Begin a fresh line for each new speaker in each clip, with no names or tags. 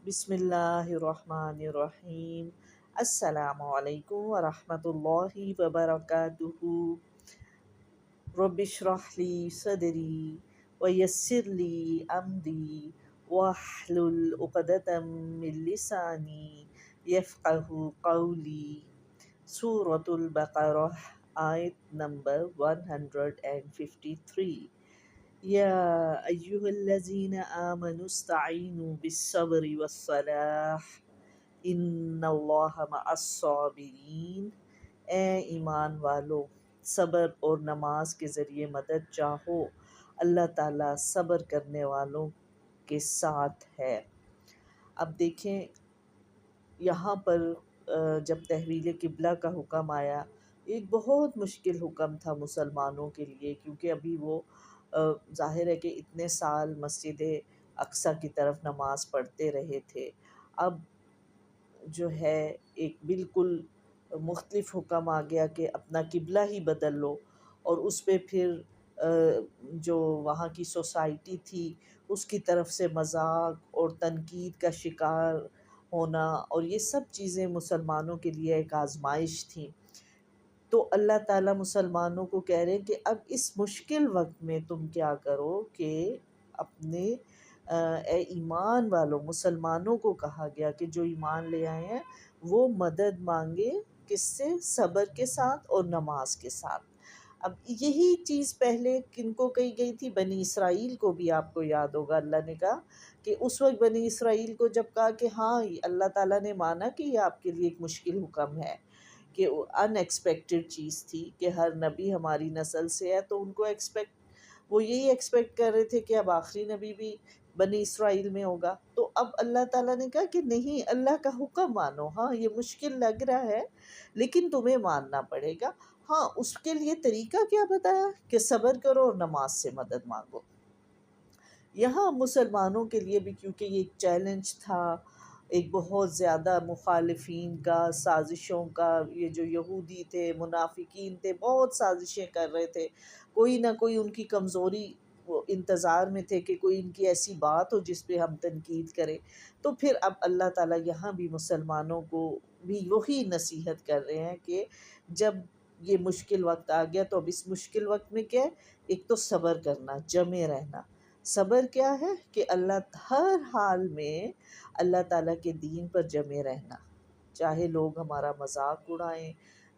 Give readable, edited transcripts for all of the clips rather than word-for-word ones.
بسم اللہ الرحمن الرحیم۔ السلام علیکم ورحمۃ اللہ وبرکاتہ۔ رب اشرح لی صدری ویسر لی امری واحلل عقدۃ من لسانی یفقہوا قولی۔ سورۃ البقرہ، آیت نمبر 153۔ یا ایہا الذین آمنوا استعینوا بالصبر والصلاۃ ان اللہ مع الصابرین۔ اے ایمان والو، صبر اور نماز کے ذریعے مدد چاہو، اللہ تعالیٰ صبر کرنے والوں کے ساتھ ہے۔ اب دیکھیں یہاں پر جب تحویل قبلہ کا حکم آیا، ایک بہت مشکل حکم تھا مسلمانوں کے لیے، کیونکہ ابھی وہ ظاہر ہے کہ اتنے سال مسجد اقصیٰ کی طرف نماز پڑھتے رہے تھے۔ اب جو ہے ایک بالکل مختلف حکم آ گیا کہ اپنا قبلہ ہی بدل لو، اور اس پہ پھر جو وہاں کی سوسائٹی تھی اس کی طرف سے مذاق اور تنقید کا شکار ہونا، اور یہ سب چیزیں مسلمانوں کے لیے ایک آزمائش تھیں۔ تو اللہ تعالیٰ مسلمانوں کو کہہ رہے ہیں کہ اب اس مشکل وقت میں تم کیا کرو کہ اپنے اے ایمان والوں، مسلمانوں کو کہا گیا کہ جو ایمان لے آئے ہیں وہ مدد مانگے، کس سے؟ صبر کے ساتھ اور نماز کے ساتھ۔ اب یہی چیز پہلے کن کو کہی گئی تھی؟ بنی اسرائیل کو بھی آپ کو یاد ہوگا، اللہ نے کہا کہ اس وقت بنی اسرائیل کو جب کہا کہ ہاں اللہ تعالیٰ نے مانا کہ یہ آپ کے لیے ایک مشکل حکم ہے، کہ ان ایکسپیکٹڈ چیز تھی کہ ہر نبی ہماری نسل سے ہے، تو ان کو وہ یہی ایکسپیکٹ کر رہے تھے کہ اب آخری نبی بھی بنی اسرائیل میں ہوگا۔ تو اب اللہ تعالیٰ نے کہا کہ نہیں، اللہ کا حکم مانو، ہاں یہ مشکل لگ رہا ہے لیکن تمہیں ماننا پڑے گا۔ ہاں اس کے لیے طریقہ کیا بتایا؟ کہ صبر کرو اور نماز سے مدد مانگو۔ یہاں مسلمانوں کے لیے بھی کیونکہ یہ ایک چیلنج تھا، ایک بہت زیادہ مخالفین کا، سازشوں کا، یہ جو یہودی تھے، منافقین تھے، بہت سازشیں کر رہے تھے، کوئی نہ کوئی ان کی کمزوری وہ انتظار میں تھے کہ کوئی ان کی ایسی بات ہو جس پہ ہم تنقید کریں۔ تو پھر اب اللہ تعالیٰ یہاں بھی مسلمانوں کو بھی وہی نصیحت کر رہے ہیں کہ جب یہ مشکل وقت آ گیا تو اب اس مشکل وقت میں کیا ہے؟ ایک تو صبر کرنا، جمے رہنا۔ صبر کیا ہے؟ کہ اللہ ہر حال میں اللہ تعالیٰ کے دین پر جمے رہنا، چاہے لوگ ہمارا مذاق اڑائیں،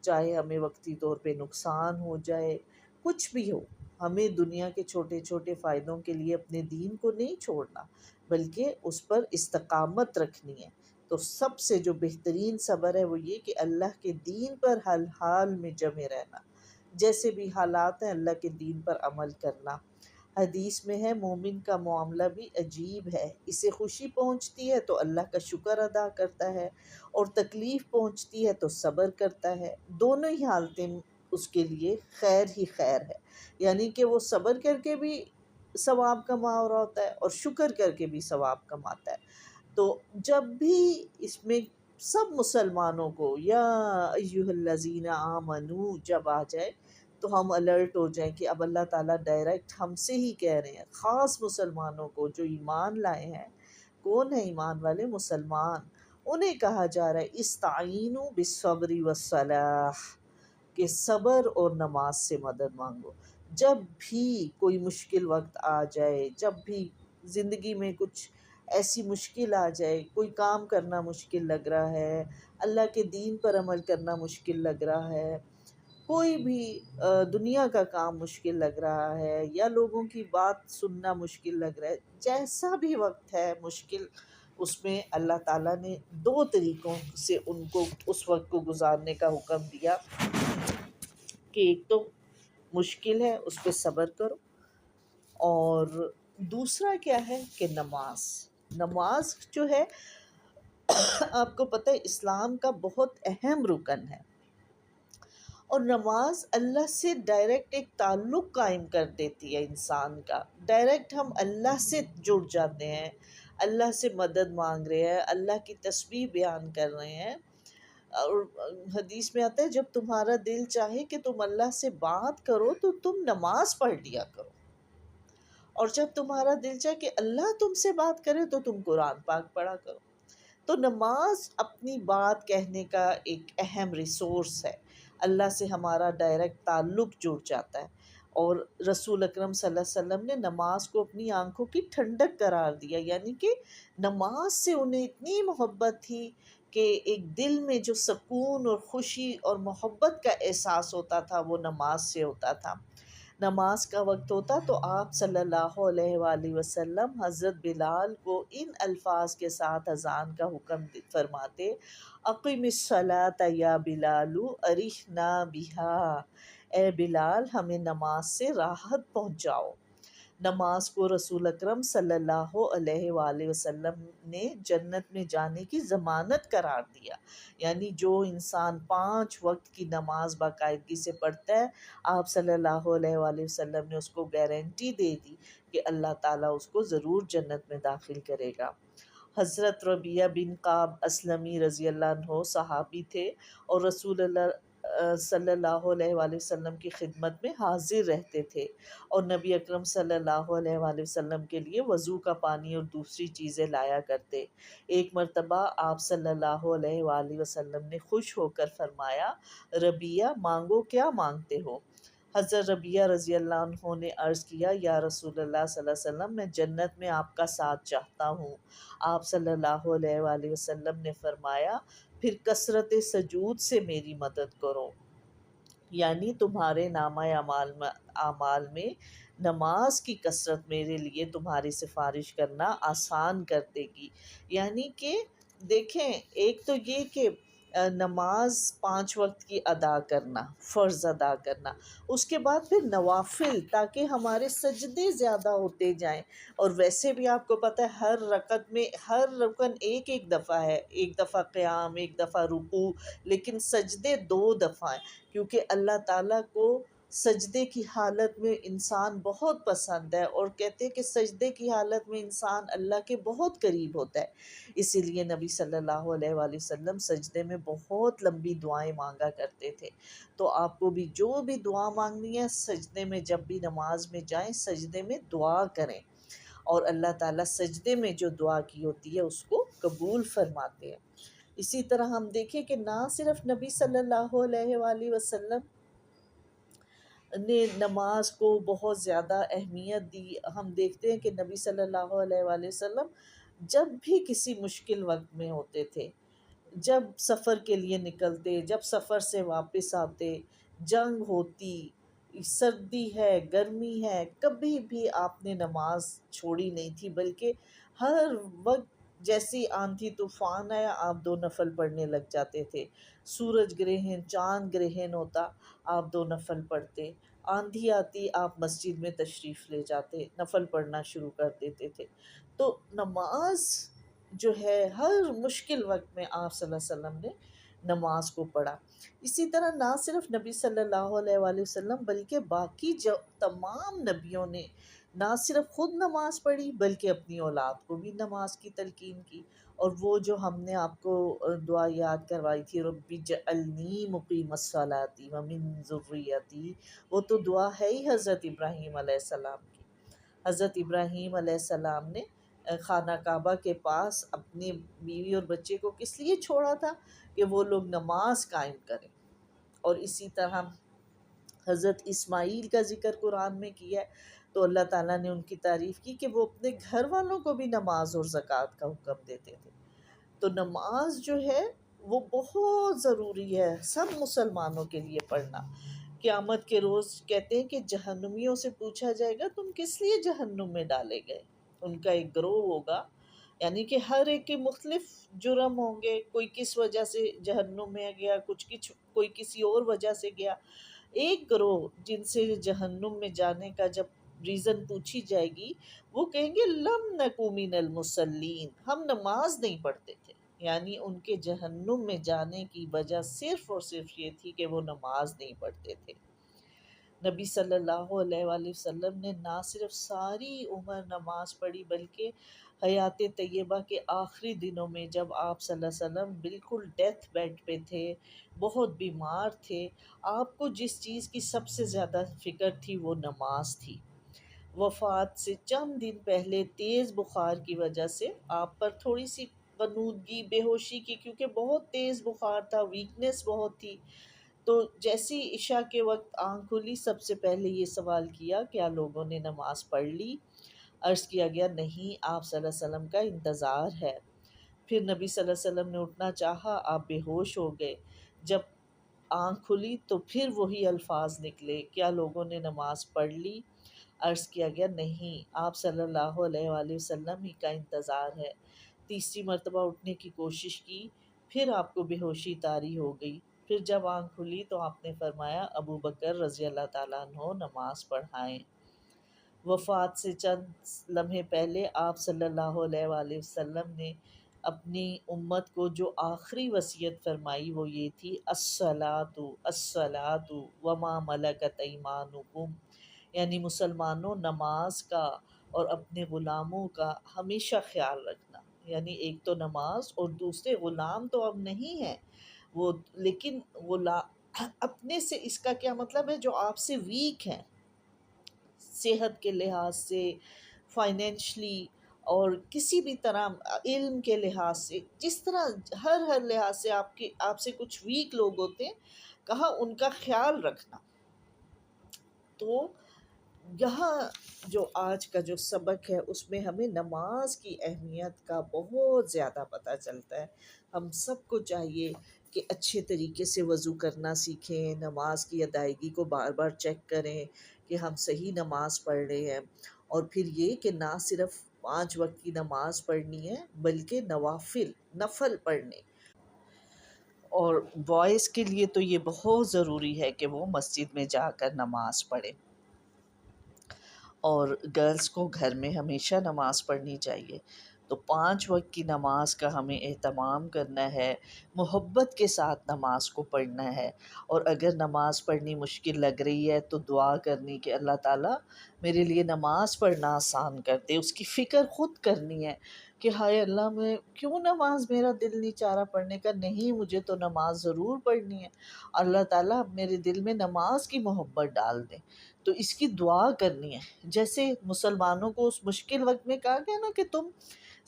چاہے ہمیں وقتی طور پہ نقصان ہو جائے، کچھ بھی ہو، ہمیں دنیا کے چھوٹے چھوٹے فائدوں کے لیے اپنے دین کو نہیں چھوڑنا، بلکہ اس پر استقامت رکھنی ہے۔ تو سب سے جو بہترین صبر ہے وہ یہ کہ اللہ کے دین پر ہر حال میں جمے رہنا، جیسے بھی حالات ہیں اللہ کے دین پر عمل کرنا۔ حدیث میں ہے مومن کا معاملہ بھی عجیب ہے، اسے خوشی پہنچتی ہے تو اللہ کا شکر ادا کرتا ہے، اور تکلیف پہنچتی ہے تو صبر کرتا ہے۔ دونوں ہی حالتیں اس کے لیے خیر ہی خیر ہے، یعنی کہ وہ صبر کر کے بھی ثواب کما رہا ہوتا ہے اور شکر کر کے بھی ثواب کماتا ہے۔ تو جب بھی اس میں سب مسلمانوں کو یا ایہا الذین آمنو جب آ جائے تو ہم الرٹ ہو جائیں کہ اب اللہ تعالیٰ ڈائریکٹ ہم سے ہی کہہ رہے ہیں، خاص مسلمانوں کو جو ایمان لائے ہیں۔ کون ہے ایمان والے؟ مسلمان، انہیں کہا جا رہا ہے استعینوا بالصبر والصلاۃ، کہ صبر اور نماز سے مدد مانگو۔ جب بھی کوئی مشکل وقت آ جائے، جب بھی زندگی میں کچھ ایسی مشکل آ جائے، کوئی کام کرنا مشکل لگ رہا ہے، اللہ کے دین پر عمل کرنا مشکل لگ رہا ہے، کوئی بھی دنیا کا کام مشکل لگ رہا ہے، یا لوگوں کی بات سننا مشکل لگ رہا ہے، جیسا بھی وقت ہے مشکل، اس میں اللہ تعالیٰ نے دو طریقوں سے ان کو اس وقت کو گزارنے کا حکم دیا کہ ایک تو مشکل ہے اس پہ صبر کرو، اور دوسرا کیا ہے کہ نماز جو ہے آپ کو پتہ ہے اسلام کا بہت اہم رکن ہے، اور نماز اللہ سے ڈائریکٹ ایک تعلق قائم کر دیتی ہے انسان کا، ڈائریکٹ ہم اللہ سے جڑ جاتے ہیں، اللہ سے مدد مانگ رہے ہیں، اللہ کی تسبیح بیان کر رہے ہیں۔ اور حدیث میں آتا ہے جب تمہارا دل چاہے کہ تم اللہ سے بات کرو تو تم نماز پڑھ لیا کرو، اور جب تمہارا دل چاہے کہ اللہ تم سے بات کرے تو تم قرآن پاک پڑھا کرو۔ تو نماز اپنی بات کہنے کا ایک اہم ریسورس ہے، اللہ سے ہمارا ڈائریکٹ تعلق جڑ جاتا ہے۔ اور رسول اکرم صلی اللہ علیہ وسلم نے نماز کو اپنی آنکھوں کی ٹھنڈک قرار دیا، یعنی کہ نماز سے انہیں اتنی محبت تھی کہ ایک دل میں جو سکون اور خوشی اور محبت کا احساس ہوتا تھا وہ نماز سے ہوتا تھا۔ نماز کا وقت ہوتا تو آپ صلی اللہ علیہ وآلہ وسلم حضرت بلال کو ان الفاظ کے ساتھ اذان کا حکم فرماتے: اقم الصلاۃ یا بلال ارحنا بہا، اے بلال ہمیں نماز سے راحت پہنچاؤ۔ نماز کو رسول اکرم صلی اللہ علیہ وآلہ وسلم نے جنت میں جانے کی ضمانت قرار دیا، یعنی جو انسان 5 وقت کی نماز باقاعدگی سے پڑھتا ہے، آپ صلی اللہ علیہ وآلہ وسلم نے اس کو گارنٹی دے دی کہ اللہ تعالیٰ اس کو ضرور جنت میں داخل کرے گا۔ حضرت ربیعہ بن کعب اسلمی رضی اللہ عنہ صحابی تھے اور رسول اللہ صلی اللہ علیہ وآلہ وسلم کی خدمت میں حاضر رہتے تھے، اور نبی اکرم صلی اللہ علیہ وآلہ وسلم کے لیے وضو کا پانی اور دوسری چیزیں لایا کرتے۔ ایک مرتبہ آپ صلی اللہ علیہ وآلہ وسلم نے خوش ہو کر فرمایا: ربیعہ مانگو، کیا مانگتے ہو؟ حضرت ربیعہ رضی اللہ عنہ نے عرض کیا: یا رسول اللہ صلی اللہ علیہ وسلم، میں جنت میں آپ کا ساتھ چاہتا ہوں۔ آپ صلی اللہ علیہ وآلہ وسلم نے فرمایا: پھر کثرت سجود سے میری مدد کرو، یعنی تمہارے نامہ اعمال میں نماز کی کثرت میرے لیے تمہاری سفارش کرنا آسان کر دے گی۔ یعنی کہ دیکھیں، ایک تو یہ کہ نماز 5 وقت کی ادا کرنا، فرض ادا کرنا، اس کے بعد پھر نوافل، تاکہ ہمارے سجدے زیادہ ہوتے جائیں۔ اور ویسے بھی آپ کو پتہ ہے ہر رکعت میں ہر رکن ایک ایک دفعہ ہے، ایک دفعہ قیام، ایک دفعہ رکوع، لیکن سجدے 2 دفعہ ہیں، کیونکہ اللہ تعالیٰ کو سجدے کی حالت میں انسان بہت پسند ہے، اور کہتے ہیں کہ سجدے کی حالت میں انسان اللہ کے بہت قریب ہوتا ہے۔ اسی لیے نبی صلی اللہ علیہ وآلہ وسلم سجدے میں بہت لمبی دعائیں مانگا کرتے تھے۔ تو آپ کو بھی جو بھی دعا مانگنی ہے، سجدے میں جب بھی نماز میں جائیں سجدے میں دعا کریں، اور اللہ تعالیٰ سجدے میں جو دعا کی ہوتی ہے اس کو قبول فرماتے ہیں۔ اسی طرح ہم دیکھیں کہ نہ صرف نبی صلی اللہ علیہ وآلہ وسلم نے نماز کو بہت زیادہ اہمیت دی، ہم دیکھتے ہیں کہ نبی صلی اللہ علیہ وآلہ وسلم جب بھی کسی مشکل وقت میں ہوتے تھے، جب سفر کے لیے نکلتے، جب سفر سے واپس آتے، جنگ ہوتی، سردی ہے، گرمی ہے، کبھی بھی آپ نے نماز چھوڑی نہیں تھی، بلکہ ہر وقت جیسی آندھی طوفان آیا آپ 2 نفل پڑھنے لگ جاتے تھے۔ سورج گرہن، چاند گرہن ہوتا، آپ 2 نفل پڑھتے، آندھی آتی آپ مسجد میں تشریف لے جاتے، نفل پڑھنا شروع کر دیتے تھے۔ تو نماز جو ہے ہر مشکل وقت میں آپ صلی اللہ علیہ وسلم نے نماز کو پڑھا۔ اسی طرح نہ صرف نبی صلی اللہ علیہ وآلہ وسلم بلکہ باقی جو تمام نبیوں نے نہ صرف خود نماز پڑھی بلکہ اپنی اولاد کو بھی نماز کی تلقین کی۔ اور وہ جو ہم نے آپ کو دعا یاد کروائی تھی، رب اجعلنی مقیم الصلاۃ ومن ذریتی، وہ تو دعا ہے ہی حضرت ابراہیم علیہ السلام کی۔ حضرت ابراہیم علیہ السلام نے خانہ کعبہ کے پاس اپنی بیوی اور بچے کو کس لیے چھوڑا تھا؟ کہ وہ لوگ نماز قائم کریں۔ اور اسی طرح حضرت اسماعیل کا ذکر قرآن میں کیا ہے، تو اللہ تعالیٰ نے ان کی تعریف کی کہ وہ اپنے گھر والوں کو بھی نماز اور زکوٰۃ کا حکم دیتے تھے۔ تو نماز جو ہے وہ بہت ضروری ہے سب مسلمانوں کے لیے پڑھنا۔ قیامت کے روز کہتے ہیں کہ جہنمیوں سے پوچھا جائے گا تم کس لیے جہنم میں ڈالے گئے؟ ان کا ایک گروہ ہوگا، یعنی کہ ہر ایک کے مختلف جرم ہوں گے، کوئی کس وجہ سے جہنم میں گیا، کوئی کسی اور وجہ سے گیا۔ ایک گروہ جن سے جہنم میں جانے کا جب ریزن پوچھی جائے گی، وہ کہیں گے لم نکو من المصلین، ہم نماز نہیں پڑھتے تھے۔ یعنی ان کے جہنم میں جانے کی وجہ صرف اور صرف یہ تھی کہ وہ نماز نہیں پڑھتے تھے۔ نبی صلی اللہ علیہ وآلہ وسلم نے نہ صرف ساری عمر نماز پڑھی بلکہ حیات طیبہ کے آخری دنوں میں جب آپ صلی اللہ علیہ وسلم بالکل ڈیتھ بیڈ پہ تھے، بہت بیمار تھے، آپ کو جس چیز کی سب سے زیادہ فکر تھی وہ نماز تھی۔ وفات سے چند دن پہلے تیز بخار کی وجہ سے آپ پر تھوڑی سی غنودگی، بے ہوشی کی، کیونکہ بہت تیز بخار تھا، ویکنس بہت تھی۔ تو جیسی عشاء کے وقت آنکھ کھلی، سب سے پہلے یہ سوال کیا کیا لوگوں نے نماز پڑھ لی؟ عرض کیا گیا نہیں، آپ صلی اللہ علیہ وسلم کا انتظار ہے۔ پھر نبی صلی اللہ علیہ وسلم نے اٹھنا چاہا، آپ بے ہوش ہو گئے۔ جب آنکھ کھلی تو پھر وہی الفاظ نکلے، کیا لوگوں نے نماز پڑھ لی؟ عرض کیا گیا نہیں، آپ صلی اللہ علیہ وآلہ وسلم ہی کا انتظار ہے۔ تیسری مرتبہ اٹھنے کی کوشش کی، پھر آپ کو بے ہوشی طاری ہو گئی۔ پھر جب آنکھ کھلی تو آپ نے فرمایا ابو بکر رضی اللہ تعالیٰ عنہ نماز پڑھائیں۔ وفات سے چند لمحے پہلے آپ صلی اللہ علیہ وآلہ وسلم نے اپنی امت کو جو آخری وصیت فرمائی وہ یہ تھی، الصلاۃ الصلاۃ وما ملکت ایمانکم، یعنی مسلمانوں نماز کا اور اپنے غلاموں کا ہمیشہ خیال رکھنا۔ یعنی ایک تو نماز اور دوسرے غلام تو اب نہیں ہیں وہ، لیکن غلام اپنے سے، اس کا کیا مطلب ہے جو آپ سے ویک ہیں، صحت کے لحاظ سے، فائنینشلی، اور کسی بھی طرح علم کے لحاظ سے، جس طرح ہر لحاظ سے آپ سے کچھ ویک لوگ ہوتے ہیں، کہا ان کا خیال رکھنا۔ تو یہاں جو آج کا جو سبق ہے اس میں ہمیں نماز کی اہمیت کا بہت زیادہ پتہ چلتا ہے۔ ہم سب کو چاہیے کہ اچھے طریقے سے وضو کرنا سیکھیں، نماز کی ادائیگی کو بار بار چیک کریں کہ ہم صحیح نماز پڑھ رہے ہیں، اور پھر یہ کہ نہ صرف 5 وقت کی نماز پڑھنی ہے بلکہ نفل پڑھنے۔ اور بوائز کے لیے تو یہ بہت ضروری ہے کہ وہ مسجد میں جا کر نماز پڑھیں، اور گرلز کو گھر میں ہمیشہ نماز پڑھنی چاہیے۔ تو 5 وقت کی نماز کا ہمیں اہتمام کرنا ہے، محبت کے ساتھ نماز کو پڑھنا ہے، اور اگر نماز پڑھنی مشکل لگ رہی ہے تو دعا کرنی کہ اللہ تعالیٰ میرے لیے نماز پڑھنا آسان کر دے۔ اس کی فکر خود کرنی ہے کہ ہائے اللہ، میں کیوں نماز، میرا دل نہیں چاہ رہا پڑھنے کا، نہیں مجھے تو نماز ضرور پڑھنی ہے، اللہ تعالیٰ میرے دل میں نماز کی محبت ڈال دیں۔ تو اس کی دعا کرنی ہے، جیسے مسلمانوں کو اس مشکل وقت میں کہا گیا نا کہ تم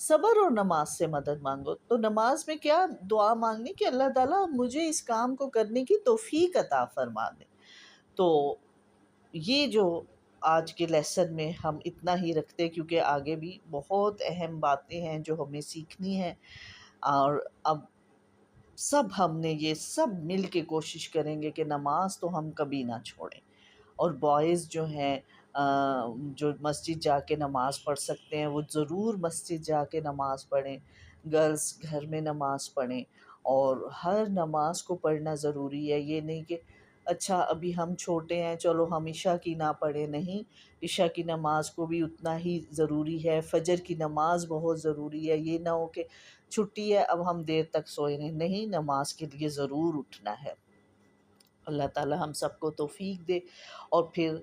صبر اور نماز سے مدد مانگو، تو نماز میں کیا دعا مانگنی کہ اللہ تعالیٰ مجھے اس کام کو کرنے کی توفیق عطا فرما دے۔ تو یہ جو آج کے لیسن میں ہم اتنا ہی رکھتے، کیونکہ آگے بھی بہت اہم باتیں ہیں جو ہمیں سیکھنی ہیں، اور اب ہم نے یہ سب مل کے کوشش کریں گے کہ نماز تو ہم کبھی نہ چھوڑیں۔ اور بوائز جو ہیں جو مسجد جا کے نماز پڑھ سکتے ہیں وہ ضرور مسجد جا کے نماز پڑھیں، گرلز گھر میں نماز پڑھیں، اور ہر نماز کو پڑھنا ضروری ہے۔ یہ نہیں کہ اچھا ابھی ہم چھوٹے ہیں چلو ہم عشاء کی نہ پڑھیں، نہیں، عشاء کی نماز کو بھی اتنا ہی ضروری ہے، فجر کی نماز بہت ضروری ہے۔ یہ نہ ہو کہ چھٹی ہے اب ہم دیر تک سوئے رہیں، نہیں، نماز کے لیے ضرور اٹھنا ہے۔ اللہ تعالیٰ ہم سب کو توفیق دے۔ اور پھر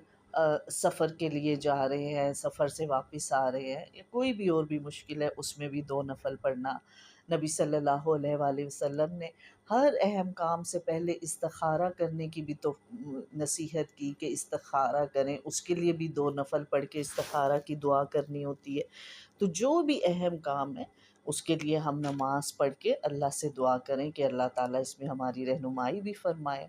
سفر کے لیے جا رہے ہیں، سفر سے واپس آ رہے ہیں، یا کوئی بھی اور بھی مشکل ہے، اس میں بھی 2 نفل پڑھنا۔ نبی صلی اللہ علیہ وآلہ وسلم نے ہر اہم کام سے پہلے استخارہ کرنے کی بھی تو نصیحت کی کہ استخارہ کریں، اس کے لیے بھی 2 نفل پڑھ کے استخارہ کی دعا کرنی ہوتی ہے۔ تو جو بھی اہم کام ہے اس کے لیے ہم نماز پڑھ کے اللہ سے دعا کریں کہ اللہ تعالیٰ اس میں ہماری رہنمائی بھی فرمائے۔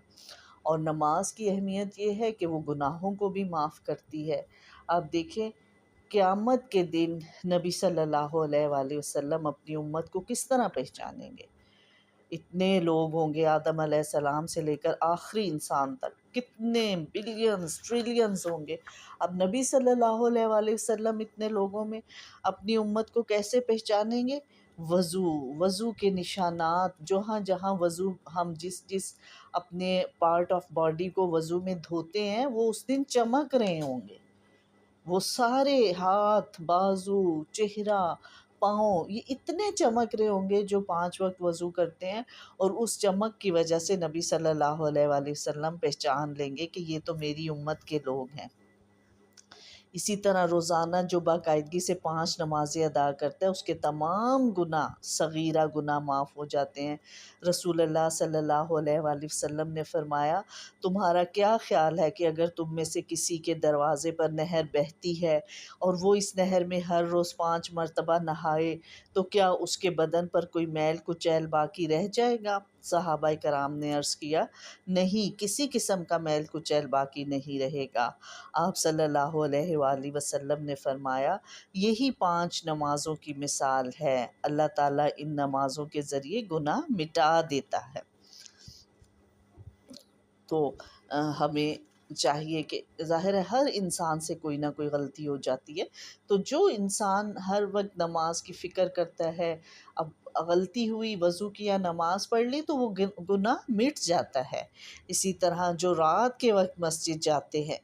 اور نماز کی اہمیت یہ ہے کہ وہ گناہوں کو بھی معاف کرتی ہے۔ آپ دیکھیں قیامت کے دن نبی صلی اللہ علیہ وآلہ وسلم اپنی امت کو کس طرح پہچانیں گے؟ اتنے لوگ ہوں گے، آدم علیہ السلام سے لے کر آخری انسان تک، کتنے بلینز ٹریلینز ہوں گے۔ اب نبی صلی اللہ علیہ وآلہ وسلم اتنے لوگوں میں اپنی امت کو کیسے پہچانیں گے؟ وضو کے نشانات، جہاں جہاں وضو، ہم جس اپنے پارٹ آف باڈی کو وضو میں دھوتے ہیں وہ اس دن چمک رہے ہوں گے، وہ سارے ہاتھ، بازو، چہرہ، پاؤں، یہ اتنے چمک رہے ہوں گے جو 5 وقت وضو کرتے ہیں، اور اس چمک کی وجہ سے نبی صلی اللہ علیہ وآلہ وسلم پہچان لیں گے کہ یہ تو میری امت کے لوگ ہیں۔ اسی طرح روزانہ جو باقاعدگی سے 5 نمازیں ادا کرتا ہے اس کے تمام گناہ صغیرہ گناہ معاف ہو جاتے ہیں۔ رسول اللہ صلی اللہ علیہ وآلہ وسلم نے فرمایا تمہارا کیا خیال ہے کہ اگر تم میں سے کسی کے دروازے پر نہر بہتی ہے اور وہ اس نہر میں ہر روز 5 مرتبہ نہائے تو کیا اس کے بدن پر کوئی میل کچیل باقی رہ جائے گا؟ صحابہ کرام نے عرض کیا نہیں، کسی قسم کا میل کچیل باقی نہیں رہے گا۔ آپ صلی اللہ علیہ وآلہ وسلم نے فرمایا یہی 5 نمازوں کی مثال ہے، اللہ تعالیٰ ان نمازوں کے ذریعے گناہ مٹا دیتا ہے۔ تو ہمیں چاہیے کہ ظاہر ہے ہر انسان سے کوئی نہ کوئی غلطی ہو جاتی ہے، تو جو انسان ہر وقت نماز کی فکر کرتا ہے، اب غلطی ہوئی وضو کیا نماز پڑھ لی تو وہ گناہ مٹ جاتا ہے۔ اسی طرح جو رات کے وقت مسجد جاتے ہیں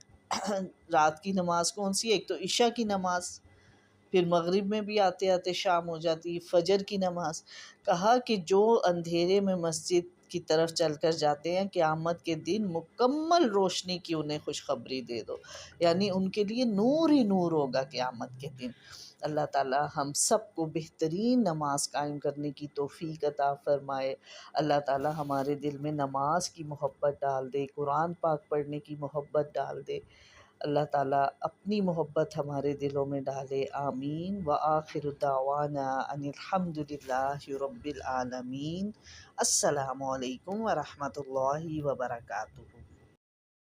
رات کی نماز کون سی ہے؟ ایک تو عشاء کی نماز، پھر مغرب میں بھی آتے آتے شام ہو جاتی، فجر کی نماز۔ کہا کہ جو اندھیرے میں مسجد کی طرف چل کر جاتے ہیں قیامت کے دن مکمل روشنی کی انہیں خوشخبری دے دو، یعنی ان کے لیے نور ہی نور ہوگا قیامت کے دن۔ اللہ تعالی ہم سب کو بہترین نماز قائم کرنے کی توفیق عطا فرمائے۔ اللہ تعالی ہمارے دل میں نماز کی محبت ڈال دے، قرآن پاک پڑھنے کی محبت ڈال دے۔ اللہ تعالیٰ اپنی محبت ہمارے دلوں میں ڈالے، آمین۔ وآخر دعوانا ان الحمد للہ رب العالمین۔ السلام علیکم ورحمۃ اللہ وبرکاتہ۔